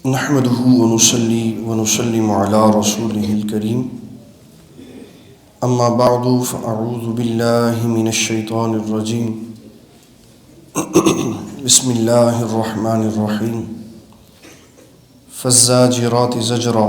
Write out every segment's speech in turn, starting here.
نحمده ونصلي ونسلم على رسوله الكريم أما بعد فأعوذ بالله من الشيطان الرجيم بسم الله الرحمن الرحيم فالزاجرات زجرا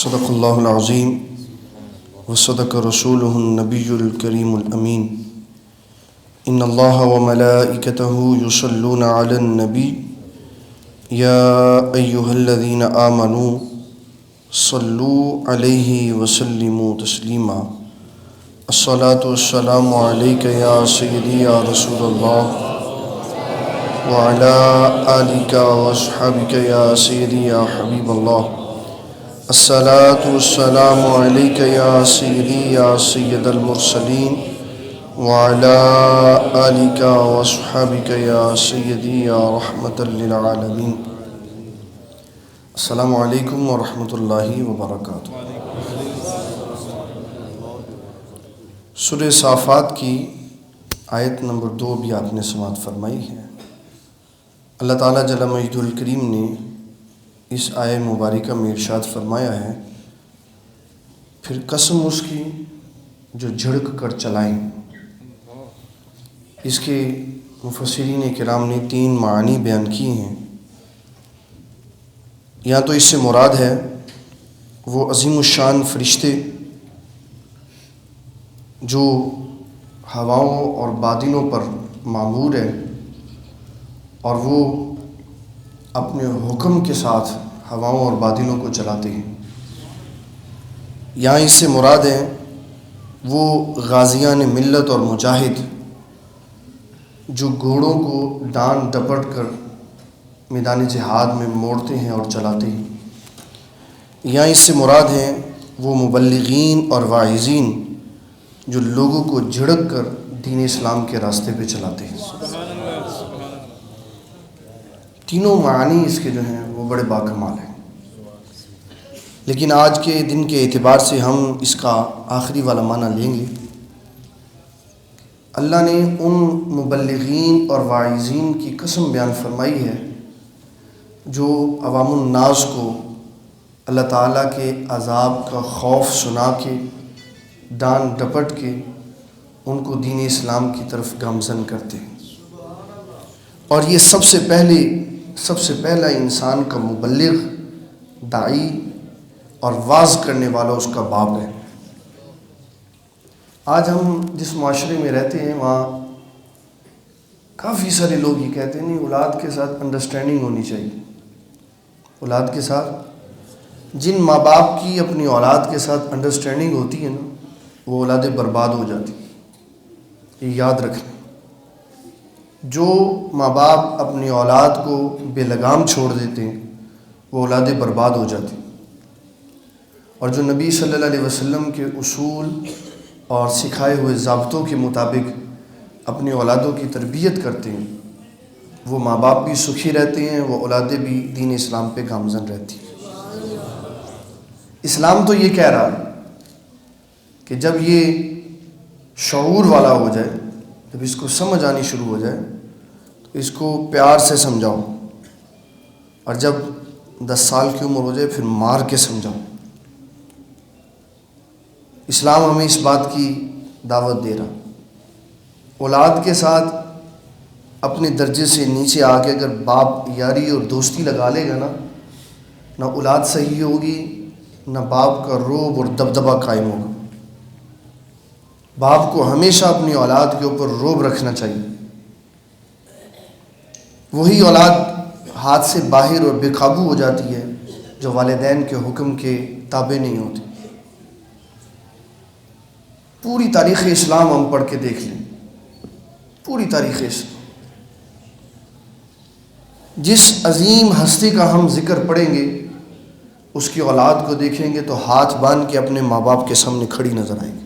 صدق الله العظيم وصدق رسوله النبي الكريم الأمين إن الله وملائكته يصلون على النبي يا أيها الذين آمنوا صلوا عليه وسلموا تسليما الصلاة والسلام عليك يا سيدي يا رسول الله وعلى آلك وأصحابك يا سيدي يا حبيب الله الصلاة والسلام عليك يا سيدي يا سيد المرسلين وعلى آلك وأصحابك يا سيدي يا رحمة للعالمين السلام علیکم ورحمۃ اللہ وبرکاتہ۔ سورہ صافات کی آیت نمبر 2 بھی آپ نے سماعت فرمائی ہے۔ اللہ تعالیٰ جل مجدہ الکریم نے اس آیت مبارکہ میں ارشاد فرمایا ہے، پھر قسم اس کی جو جھڑک کر چلائیں۔ اس کے مفسرین کرام نے 3 معانی بیان کیے ہیں۔ یا تو اس سے مراد ہے وہ عظیم الشان فرشتے جو ہواؤں اور بادلوں پر مامور ہیں اور وہ اپنے حکم کے ساتھ ہواؤں اور بادلوں کو چلاتے ہیں، یا اس سے مراد ہیں وہ غازیان ملت اور مجاہد جو گھوڑوں کو ڈانٹ ڈپٹ کر میدان جہاد میں موڑتے ہیں اور چلاتے ہیں، یا اس سے مراد ہیں وہ مبلغین اور واعظین جو لوگوں کو جھڑک کر دین اسلام کے راستے پہ چلاتے ہیں۔ تینوں معانی اس کے جو ہیں وہ بڑے باکمال ہیں، لیکن آج کے دن کے اعتبار سے ہم اس کا آخری والا معنی لیں گے۔ اللہ نے ان مبلغین اور واعظین کی قسم بیان فرمائی ہے جو عوام الناس کو اللہ تعالیٰ کے عذاب کا خوف سنا کے ڈانٹ ڈپٹ کے ان کو دین اسلام کی طرف گامزن کرتے ہیں، اور یہ سب سے پہلا انسان کا مبلغ، داعی اور واعظ کرنے والا اس کا باپ ہے۔ آج ہم جس معاشرے میں رہتے ہیں وہاں کافی سارے لوگ یہ کہتے ہیں نہیں، اولاد کے ساتھ انڈرسٹینڈنگ ہونی چاہیے۔ اولاد کے ساتھ، جن ماں باپ کی اپنی اولاد کے ساتھ انڈرسٹینڈنگ ہوتی ہے نا، وہ اولادیں برباد ہو جاتی ہیں۔ یہ یاد رکھیں، جو ماں باپ اپنی اولاد کو بے لگام چھوڑ دیتے ہیں وہ اولادیں برباد ہو جاتی ہیں، اور جو نبی صلی اللہ علیہ وسلم کے اصول اور سکھائے ہوئے ضابطوں کے مطابق اپنی اولادوں کی تربیت کرتے ہیں وہ ماں باپ بھی سکھی رہتے ہیں، وہ اولادیں بھی دین اسلام پہ گامزن رہتی ہیں۔ اسلام تو یہ کہہ رہا ہے کہ جب یہ شعور والا ہو جائے، جب اس کو سمجھ آنی شروع ہو جائے تو اس کو پیار سے سمجھاؤ، اور جب 10 سال کی عمر ہو جائے پھر مار کے سمجھاؤ۔ اسلام ہمیں اس بات کی دعوت دے رہا، اولاد کے ساتھ اپنے درجے سے نیچے آ کے اگر باپ یاری اور دوستی لگا لے گا نا، نہ اولاد صحیح ہوگی، نہ باپ کا روب اور دبدبہ قائم ہوگا۔ باپ کو ہمیشہ اپنی اولاد کے اوپر روب رکھنا چاہیے۔ وہی اولاد ہاتھ سے باہر اور بے قابو ہو جاتی ہے جو والدین کے حکم کے تابع نہیں ہوتی۔ پوری تاریخ اسلام ہم پڑھ کے دیکھ لیں، پوری تاریخ اسلام، جس عظیم ہستی کا ہم ذکر پڑھیں گے اس کی اولاد کو دیکھیں گے تو ہاتھ باندھ کے اپنے ماں باپ کے سامنے کھڑی نظر آئے گی۔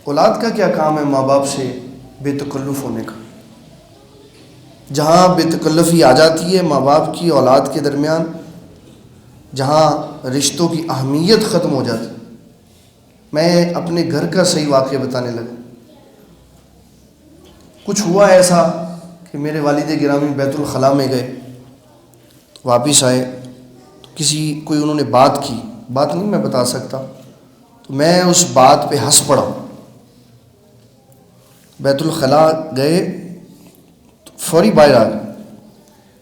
اولاد کا کیا کام ہے ماں باپ سے بے تکلف ہونے کا؟ جہاں بے تکلفی آ جاتی ہے ماں باپ کی اولاد کے درمیان، جہاں رشتوں کی اہمیت ختم ہو جاتی ہے۔ میں اپنے گھر کا صحیح واقعہ بتانے لگا۔ کچھ ہوا ایسا کہ میرے والد گرامی بیت الخلاء میں گئے واپس آئے کوئی انہوں نے بات کی، بات نہیں میں بتا سکتا، تو میں اس بات پہ ہنس پڑا. بیت الخلاء گئے تو فوری باہر آ گئے.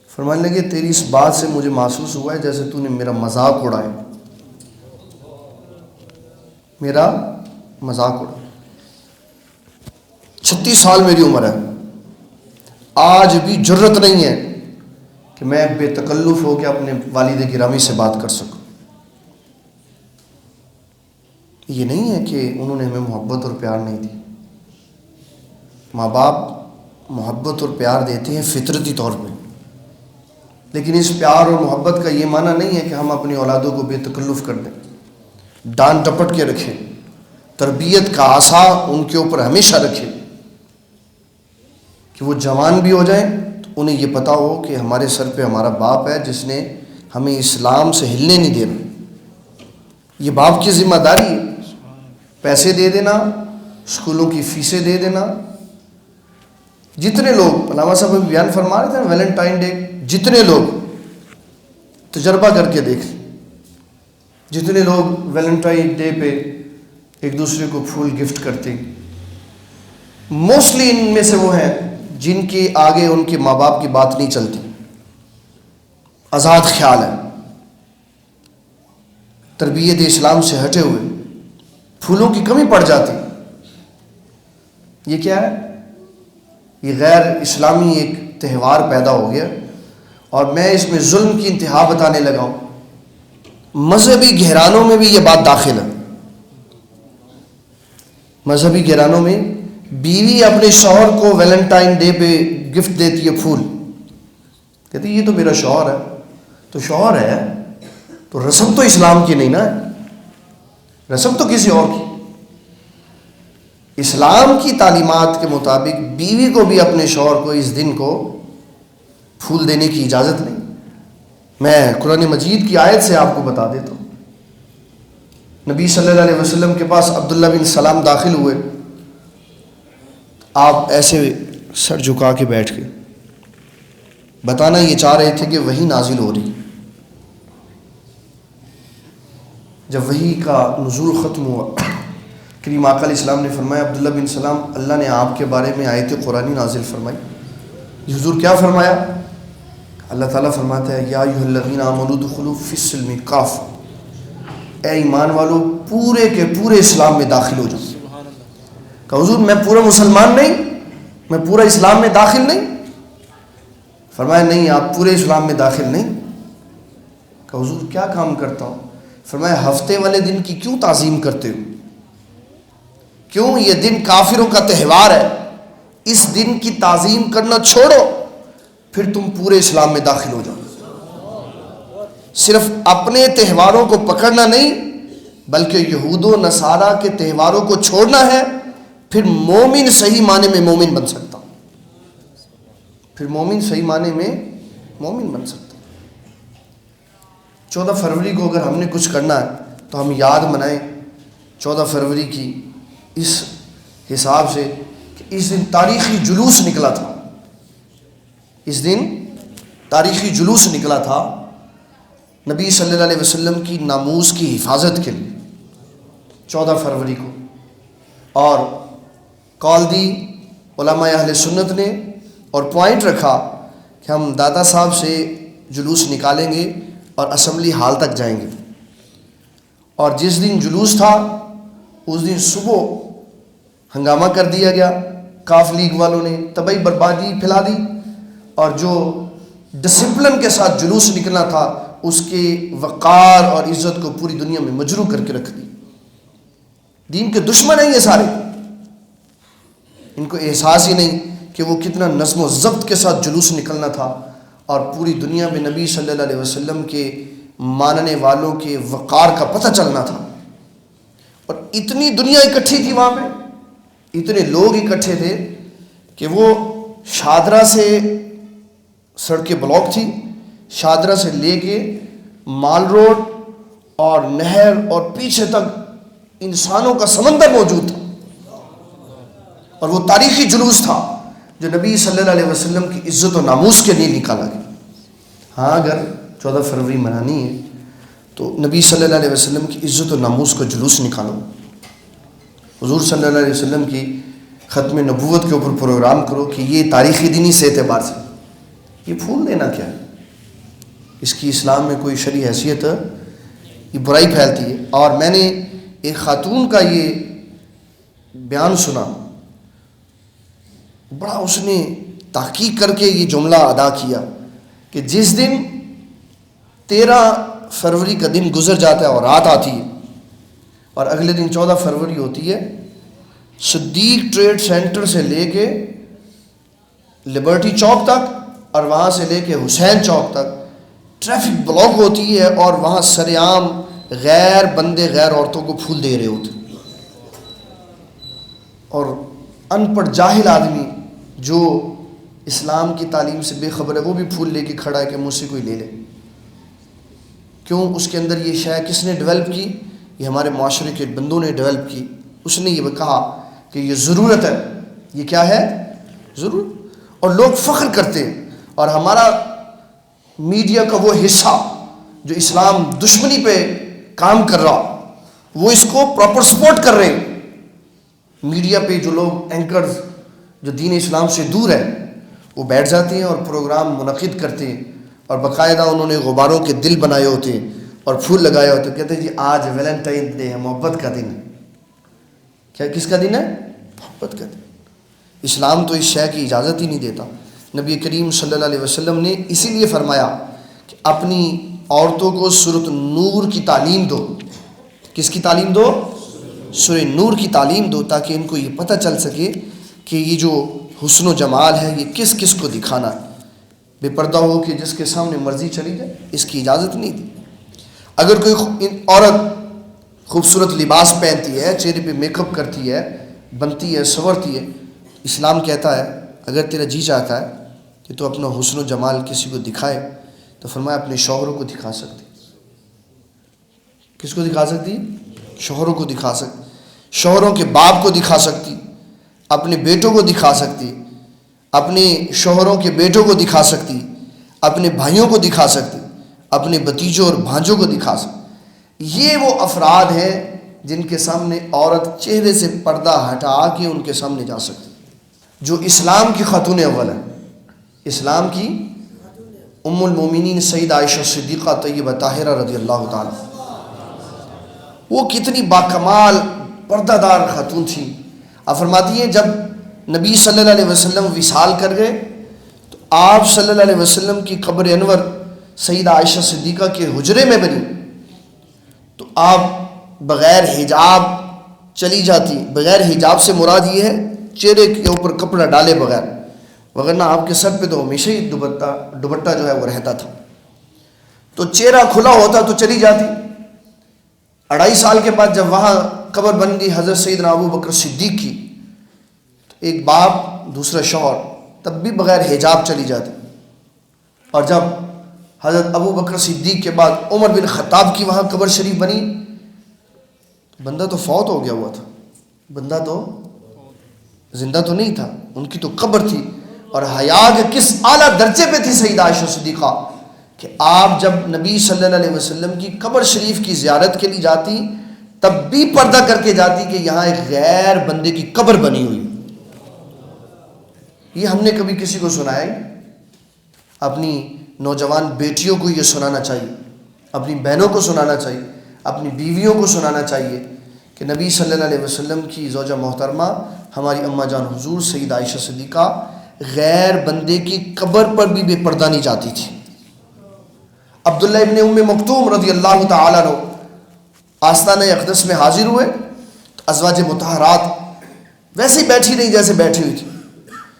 فرمانے لگے تیری اس بات سے مجھے محسوس ہوا ہے جیسے تو نے میرا مذاق اڑایا، میرا مذاق اڑا. 36 سال میری عمر ہے، آج بھی جرت نہیں ہے کہ میں بے تکلف ہو کے اپنے والد گرامی سے بات کر سکوں. یہ نہیں ہے کہ انہوں نے ہمیں محبت اور پیار نہیں دی. ماں باپ محبت اور پیار دیتے ہیں فطرتی طور پہ، لیکن اس پیار اور محبت کا یہ معنی نہیں ہے کہ ہم اپنی اولادوں کو بے تکلف کر دیں، ڈانٹ ڈپٹ کے رکھیں، تربیت کا عصا ان کے اوپر ہمیشہ رکھیں کہ وہ جوان بھی ہو جائیں تو انہیں یہ پتہ ہو کہ ہمارے سر پہ ہمارا باپ ہے جس نے ہمیں اسلام سے ہلنے نہیں دینا. یہ باپ کی ذمہ داری ہے. پیسے دے دینا، اسکولوں کی فیسیں دے دینا. جتنے لوگ علامہ صاحب ابھی بیان فرما رہے تھے ویلنٹائن ڈے، جتنے لوگ تجربہ کر کے دیکھ، جتنے لوگ ویلنٹائن ڈے پہ ایک دوسرے کو پھول گفٹ کرتے، موسٹلی ان میں سے وہ ہیں جن کے آگے ان کے ماں باپ کی بات نہیں چلتی، آزاد خیال ہے، تربیت اسلام سے ہٹے ہوئے، پھولوں کی کمی پڑ جاتی. یہ کیا ہے؟ یہ غیر اسلامی ایک تہوار پیدا ہو گیا اور میں اس میں ظلم کی انتہا بتانے لگا ہوں. مذہبی گھرانوں میں بھی یہ بات داخل ہے. مذہبی گھرانوں میں بیوی اپنے شوہر کو ویلنٹائن ڈے پہ گفٹ دیتی ہے پھول، کہتی ہے یہ تو میرا شوہر ہے. تو شوہر ہے تو رسم تو اسلام کی نہیں نا، رسم تو کسی اور کی. اسلام کی تعلیمات کے مطابق بیوی کو بھی اپنے شوہر کو اس دن کو پھول دینے کی اجازت نہیں. میں قرآن مجید کی آیت سے آپ کو بتا دیتا ہوں. نبی صلی اللہ علیہ وسلم کے پاس عبداللہ بن سلام داخل ہوئے. آپ ایسے سر جھکا کے بیٹھ گئے، بتانا یہ چاہ رہے تھے کہ وحی نازل ہو رہی. جب وحی کا نزول ختم ہوا، کریم آقا علیہ السلام نے فرمایا عبداللہ بن سلام اللہ نے آپ کے بارے میں آیت قرآنی نازل فرمائی. حضور کیا فرمایا؟ اللہ تعالیٰ فرماتا ہے یا ایھا الذین آمنوا ادخلوا فی السلم کافہ، اے ایمان والو پورے کے پورے اسلام میں داخل ہو جاؤ. کہ حضور میں پورا مسلمان نہیں، میں پورا اسلام میں داخل نہیں. فرمایا نہیں آپ پورے اسلام میں داخل نہیں. کہ حضور کیا کام کرتا ہوں؟ فرمایا ہفتے والے دن کی کیوں تعظیم کرتے ہو؟ کیوں؟ یہ دن کافروں کا تہوار ہے، اس دن کی تعظیم کرنا چھوڑو، پھر تم پورے اسلام میں داخل ہو جاؤ. صرف اپنے تہواروں کو پکڑنا نہیں بلکہ یہود و نصارہ کے تہواروں کو چھوڑنا ہے، پھر مومن صحیح معنی میں مومن بن سکتا ہوں. پھر مومن صحیح معنی میں مومن بن سکتا ہوں. 14 فروری کو اگر ہم نے کچھ کرنا ہے تو ہم یاد منائیں 14 فروری کی اس حساب سے کہ اس دن تاریخی جلوس نکلا تھا. اس دن تاریخی جلوس نکلا تھا نبی صلی اللہ علیہ وسلم کی ناموس کی حفاظت کے لیے 14 فروری کو. اور کال دی علماء اہل سنت نے اور پوائنٹ رکھا کہ ہم دادا صاحب سے جلوس نکالیں گے اور اسمبلی ہال تک جائیں گے. اور جس دن جلوس تھا اس دن صبح ہنگامہ کر دیا گیا، کاف لیگ والوں نے تباہی بربادی پھیلا دی، اور جو ڈسپلن کے ساتھ جلوس نکلنا تھا اس کے وقار اور عزت کو پوری دنیا میں مجروح کر کے رکھ دی. دین کے دشمن ہیں یہ سارے، ان کو احساس ہی نہیں کہ وہ کتنا نظم و ضبط کے ساتھ جلوس نکلنا تھا اور پوری دنیا میں نبی صلی اللہ علیہ وسلم کے ماننے والوں کے وقار کا پتہ چلنا تھا. اور اتنی دنیا اکٹھی تھی وہاں پہ، اتنے لوگ اکٹھے تھے کہ وہ شادرہ سے سڑکیں بلاک تھی، شادرہ سے لے کے مال روڈ اور نہر اور پیچھے تک انسانوں کا سمندر موجود تھا. اور وہ تاریخی جلوس تھا جو نبی صلی اللہ علیہ وسلم کی عزت و ناموس کے لیے نکالا گیا. ہاں اگر 14 فروری منانی ہے تو نبی صلی اللہ علیہ وسلم کی عزت و ناموس کا جلوس نکالو، حضور صلی اللہ علیہ وسلم کی ختم نبوت کے اوپر پروگرام کرو کہ یہ تاریخی دن ہی سے اعتبار سے یہ پھول دینا کیا ہے، اس کی اسلام میں کوئی شرعی حیثیت ہے؟ یہ برائی پھیلتی ہے۔ اور میں نے ایک خاتون کا یہ بیان سنا، بڑا اس نے تحقیق کر کے یہ جملہ ادا کیا کہ جس دن 13 فروری کا دن گزر جاتا ہے اور رات آتی ہے اور اگلے دن 14 فروری ہوتی ہے، صدیق ٹریڈ سینٹر سے لے کے لبرٹی چوک تک اور وہاں سے لے کے حسین چوک تک ٹریفک بلاک ہوتی ہے اور وہاں سر عام غیر بندے غیر عورتوں کو پھول دے رہے ہوتے، اور ان پڑھ جاہل آدمی جو اسلام کی تعلیم سے بے خبر ہے وہ بھی پھول لے کے کھڑا ہے کہ مجھ سے کوئی لے لے۔ کیوں؟ اس کے اندر یہ شے کس نے ڈیولپ کی؟ یہ ہمارے معاشرے کے بندوں نے ڈیولپ کی۔ اس نے یہ کہا کہ یہ ضرورت ہے، یہ کیا ہے؟ ضرورت، اور لوگ فخر کرتے ہیں، اور ہمارا میڈیا کا وہ حصہ جو اسلام دشمنی پہ کام کر رہا وہ اس کو پراپر سپورٹ کر رہے ہیں۔ میڈیا پہ جو لوگ اینکرز جو دین اسلام سے دور ہیں وہ بیٹھ جاتے ہیں اور پروگرام منعقد کرتے ہیں، اور باقاعدہ انہوں نے غباروں کے دل بنائے ہوتے ہیں اور پھول لگائے ہوتے ہیں، کہتے ہیں جی آج ویلنٹائن ڈے ہے، محبت کا دن ہے۔ کیا کس کا دن ہے؟ محبت کا دن۔ اسلام تو اس شے کی اجازت ہی نہیں دیتا۔ نبی کریم صلی اللہ علیہ وسلم نے اسی لیے فرمایا کہ اپنی عورتوں کو سورۃ نور کی تعلیم دو۔ کس کی تعلیم دو؟ سورہ نور کی تعلیم دو، تاکہ ان کو یہ پتہ چل سکے کہ یہ جو حسن و جمال ہے یہ کس کس کو دکھانا ہے۔ بے پردہ ہو کہ جس کے سامنے مرضی چلی جائے، اس کی اجازت نہیں دی۔ اگر کوئی عورت خوبصورت لباس پہنتی ہے، چہرے پہ میک اپ کرتی ہے، بنتی ہے، سنورتی ہے، اسلام کہتا ہے اگر تیرا جی چاہتا ہے کہ تو اپنا حسن و جمال کسی کو دکھائے تو فرمایا اپنے شوہروں کو دکھا سکتی۔ کس کو دکھا سکتی؟ شوہروں کو دکھا سکتی، شوہروں کے باپ کو دکھا سکتی، اپنے بیٹوں کو دکھا سکتی، اپنے شوہروں کے بیٹوں کو دکھا سکتی، اپنے بھائیوں کو دکھا سکتی، اپنے بھتیجوں اور بھانجوں کو دکھا سکتی۔ یہ وہ افراد ہیں جن کے سامنے عورت چہرے سے پردہ ہٹا کے ان کے سامنے جا سکتی، جو اسلام کی خاتون اول ہے۔ اسلام کی ام المومنین سیدہ عائشہ صدیقہ طیبہ طاہرہ رضی اللہ تعالی، وہ کتنی باکمال پردہ دار خاتون تھی۔ آپ فرماتی ہیں جب نبی صلی اللہ علیہ وسلم وصال کر گئے تو آپ صلی اللہ علیہ وسلم کی قبر انور سیدہ عائشہ صدیقہ کے حجرے میں بنی، تو آپ بغیر حجاب چلی جاتی۔ بغیر حجاب سے مراد یہ ہے چہرے کے اوپر کپڑا ڈالے بغیر، وگرنہ آپ کے سر پہ تو ہمیشہ ہی دوپٹہ جو ہے وہ رہتا تھا، تو چہرہ کھلا ہوتا تو چلی جاتی۔ 2.5 سال کے بعد جب وہاں قبر بن گئی حضرت سیدنا ابو بکر صدیق کی، تو ایک باپ دوسرا شوہر تب بھی بغیر حجاب چلی جاتی، اور جب حضرت ابو بکر صدیق کے بعد عمر بن خطاب کی وہاں قبر شریف بنی، بندہ تو فوت ہو گیا ہوا تھا، بندہ تو زندہ تو نہیں تھا، ان کی تو قبر تھی، اور حیا کے کس اعلیٰ درجے پہ تھی سیدہ عائشہ صدیقہ کہ آپ جب نبی صلی اللہ علیہ وسلم کی قبر شریف کی زیارت کے لیے جاتی تب بھی پردہ کر کے جاتی کہ یہاں ایک غیر بندے کی قبر بنی ہوئی۔ یہ ہم نے کبھی کسی کو سنایا ہے؟ اپنی نوجوان بیٹیوں کو یہ سنانا چاہیے، اپنی بہنوں کو سنانا چاہیے، اپنی بیویوں کو سنانا چاہیے کہ نبی صلی اللہ علیہ وسلم کی زوجہ محترمہ ہماری اماں جان حضور سیدہ عائشہ صدیقہ غیر بندے کی قبر پر بھی بے پردہ نہیں جاتی تھی۔ عبداللہ ابن ام مکتوم رضی اللہ تعالیٰ عنہ آستانہ اقدس میں حاضر ہوئے تو ازواج مطہرات ویسے ہی بیٹھی نہیں جیسے بیٹھی ہوئی تھی،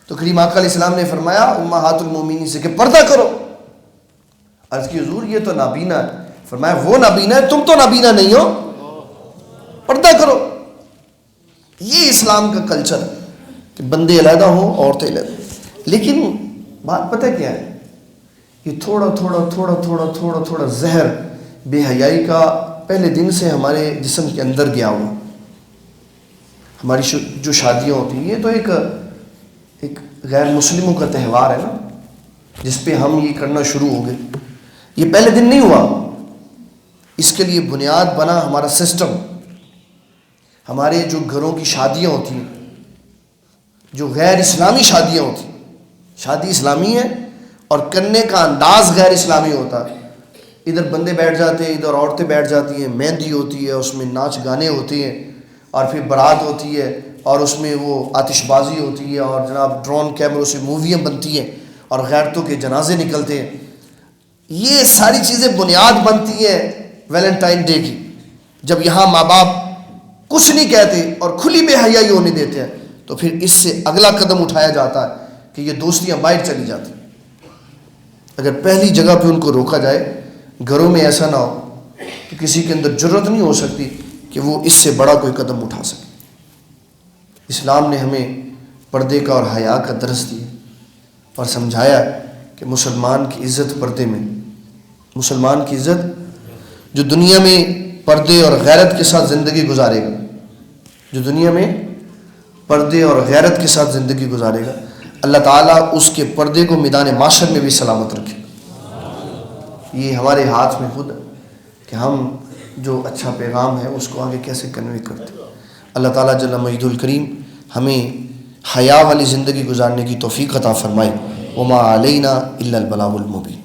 تو کریم آقا علیہ السلام نے فرمایا امہات المومنین سے کہ پردہ کرو۔ عرض کی حضور یہ تو نابینا ہے۔ فرمایا وہ نابینا ہے، تم تو نابینا نہیں ہو، پردہ کرو۔ یہ اسلام کا کلچر ہے کہ بندے علیحدہ ہوں، عورتیں علیحدہ۔ لیکن بات پتہ کیا ہے، یہ تھوڑا تھوڑا تھوڑا تھوڑا تھوڑا تھوڑا زہر بے حیائی کا پہلے دن سے ہمارے جسم کے اندر گیا ہوا۔ ہماری جو شادیاں ہوتی ہیں یہ تو ایک غیر مسلموں کا تہوار ہے نا، جس پہ ہم یہ کرنا شروع ہو گئے۔ یہ پہلے دن نہیں ہوا، اس کے لیے بنیاد بنا ہمارا سسٹم. ہمارے جو گھروں کی شادیاں ہوتی ہیں، جو غیر اسلامی شادیاں ہوتی ہیں، شادی اسلامی ہے اور کرنے کا انداز غیر اسلامی ہوتا ہے. ادھر بندے بیٹھ جاتے ہیں، ادھر عورتیں بیٹھ جاتی ہیں، مہندی ہوتی ہے، اس میں ناچ گانے ہوتے ہیں، اور پھر بارات ہوتی ہے اور اس میں وہ آتش بازی ہوتی ہے، اور جناب ڈرون کیمروں سے موویاں بنتی ہیں اور غیرتوں کے جنازے نکلتے ہیں. یہ ساری چیزیں بنیاد بنتی ہیں ویلنٹائن ڈے کی. جب یہاں ماں باپ کچھ نہیں کہتے اور کھلی بے حیائی ہونے دیتے ہیں، تو پھر اس سے اگلا قدم اٹھایا جاتا ہے کہ یہ دوستیاں باہر چلی جاتی. اگر پہلی جگہ پہ ان کو روکا جائے، گھروں میں ایسا نہ ہو، تو کسی کے اندر جرت نہیں ہو سکتی کہ وہ اس سے بڑا کوئی قدم اٹھا سکے. اسلام نے ہمیں پردے کا اور حیا کا درس دیا اور سمجھایا کہ مسلمان کی عزت پردے میں. مسلمان کی عزت جو دنیا میں پردے اور غیرت کے ساتھ زندگی گزارے گا، جو دنیا میں پردے اور غیرت کے ساتھ زندگی گزارے گا، اللہ تعالیٰ اس کے پردے کو میدان معاشر میں بھی سلامت رکھے. یہ ہمارے ہاتھ میں خود ہے کہ ہم جو اچھا پیغام ہے اس کو آگے کیسے کنوے کرتے. اللہ تعالیٰ جل مجدہ الکریم ہمیں حیا والی زندگی گزارنے کی توفیق عطا فرمائے. وما علینا الا البلاغ المبین.